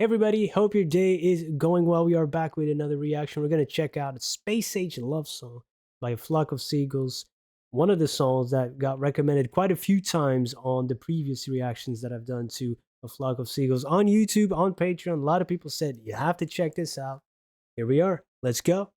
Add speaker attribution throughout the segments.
Speaker 1: Everybody, hope your day is going well. We are back with another reaction. We're going to check out a Space Age Love Song by a Flock of Seagulls. One of the songs that got recommended quite a few times on the previous reactions that I've done to a Flock of Seagulls on YouTube, on Patreon. A lot of people said, you have to check this out. Here we are. Let's go.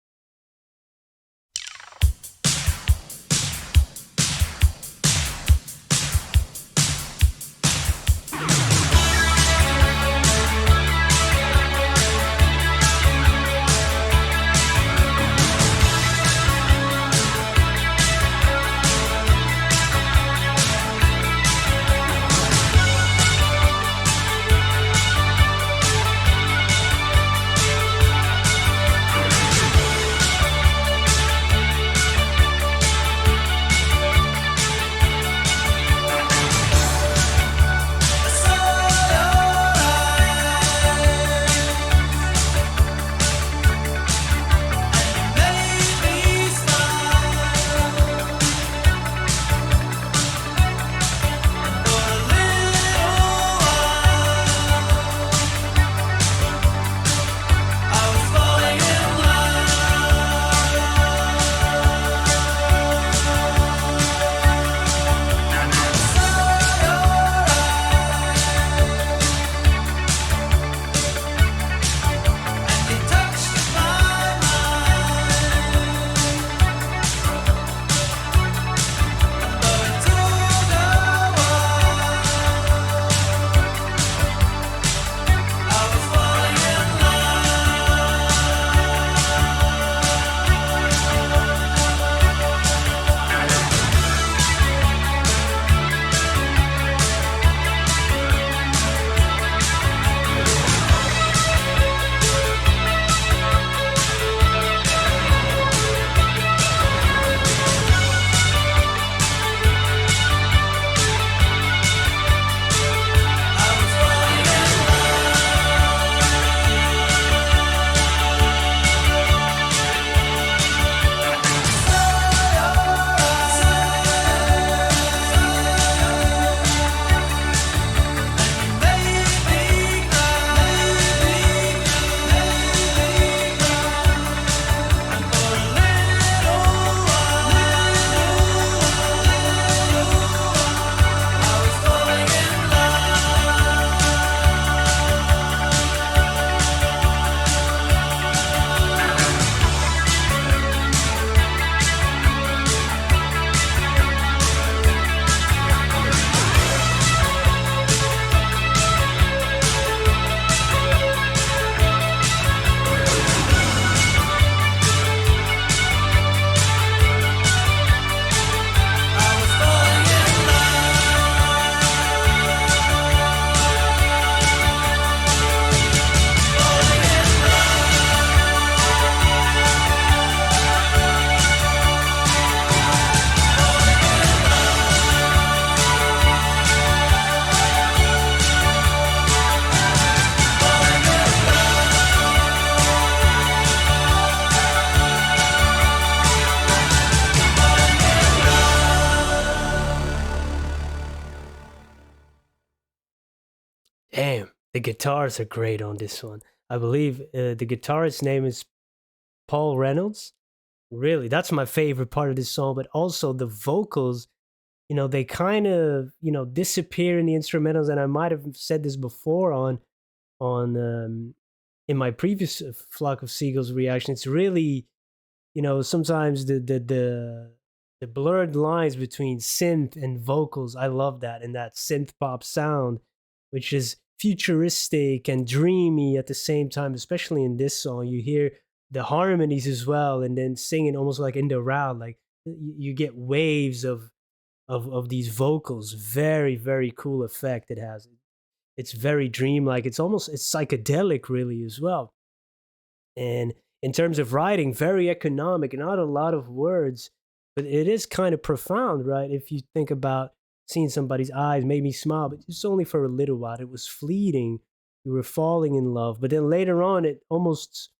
Speaker 1: Damn, the guitars are great on this one. I believe the guitarist's name is Paul Reynolds. Really, that's my favorite part of this song, but also the vocals, they kind of, disappear in the instrumentals. And I might have said this before on in my previous Flock of Seagulls reaction. It's really, sometimes the blurred lines between synth and vocals. I love that, and that synth pop sound, which is futuristic and dreamy at the same time. Especially in this song, you hear the harmonies as well, and then singing almost like in the round, like you get waves of these vocals. Very, very cool effect it has. It's very dreamlike. It's psychedelic, really, as well. And in terms of writing, very economic, not a lot of words, but it is kind of profound, right? If you think about seeing somebody's eyes made me smile, but it's only for a little while. It was fleeting. You were falling in love, but then later on, it almost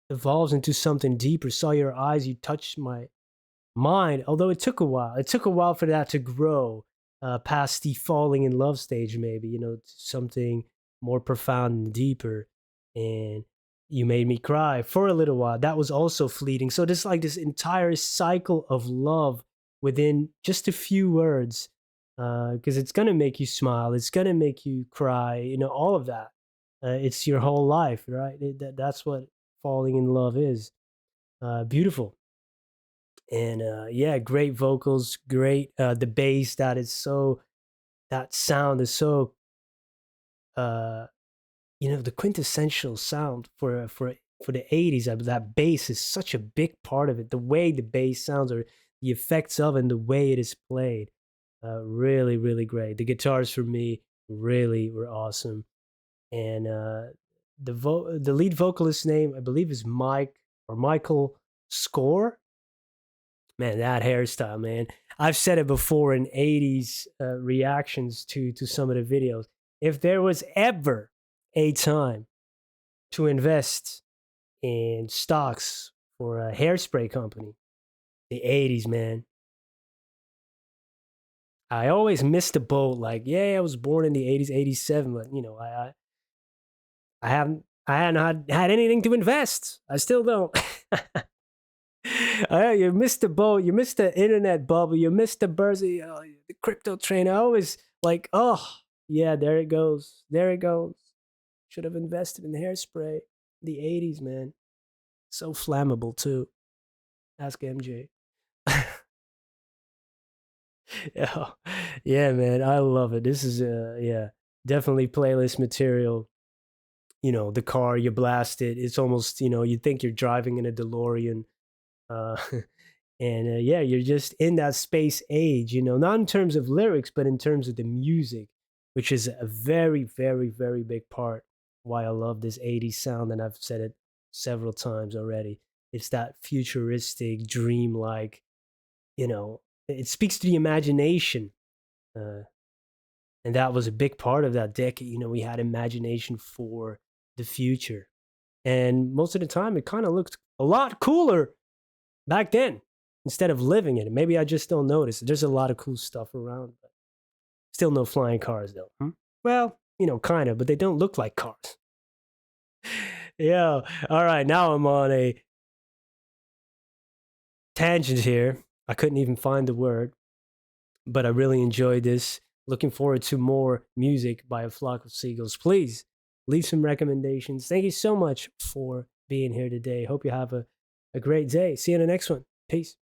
Speaker 1: evolves into something deeper. Saw your eyes, you touched my mind. Although it took a while. It took a while for that to grow past the falling in love stage, maybe, something more profound and deeper. And you made me cry for a little while. That was also fleeting. So there's like this entire cycle of love within just a few words, because it's gonna make you smile, it's gonna make you cry, all of that. It's your whole life, right? That's what falling in love is. Beautiful. And yeah, great vocals, great the bass. That sound is so uh, the quintessential sound for the 80s. That bass is such a big part of it. The way the bass sounds, or the effects of it, and the way it is played, really, really great. The guitars for me really were awesome. And the lead vocalist's name, I believe, is Mike or Michael Score. Man, that hairstyle, man. I've said it before in 80s reactions to some of the videos. If there was ever a time to invest in stocks for a hairspray company, the 80s, man. I always missed the boat. Like, yeah, I was born in the 80s, 87, but I haven't I hadn't had anything to invest. I still don't. You missed the boat. You missed the internet bubble. You missed the birds, the crypto train. I always like, oh yeah, there it goes. There it goes. Should have invested in hairspray. The 80s, man. So flammable too. Ask MJ. Yeah, yeah, man. I love it. This is yeah, definitely playlist material. The car you blast it. It's almost you think you're driving in a DeLorean. Uh, and yeah, you're just in that space age, not in terms of lyrics, but in terms of the music, which is a very, very, very big part why I love this 80s sound. And I've said it several times already. It's that futuristic, dreamlike, it speaks to the imagination. Uh, and that was a big part of that decade. We had imagination for the future. And most of the time, it kind of looked a lot cooler back then instead of living in it. Maybe I just don't notice. There's a lot of cool stuff around, but still no flying cars though. Well, kind of, but they don't look like cars. Yeah. All right. Now I'm on a tangent here. I couldn't even find the word, but I really enjoyed this. Looking forward to more music by a flock of seagulls. Please leave some recommendations. Thank you so much for being here today. Hope you have a great day. See you in the next one. Peace.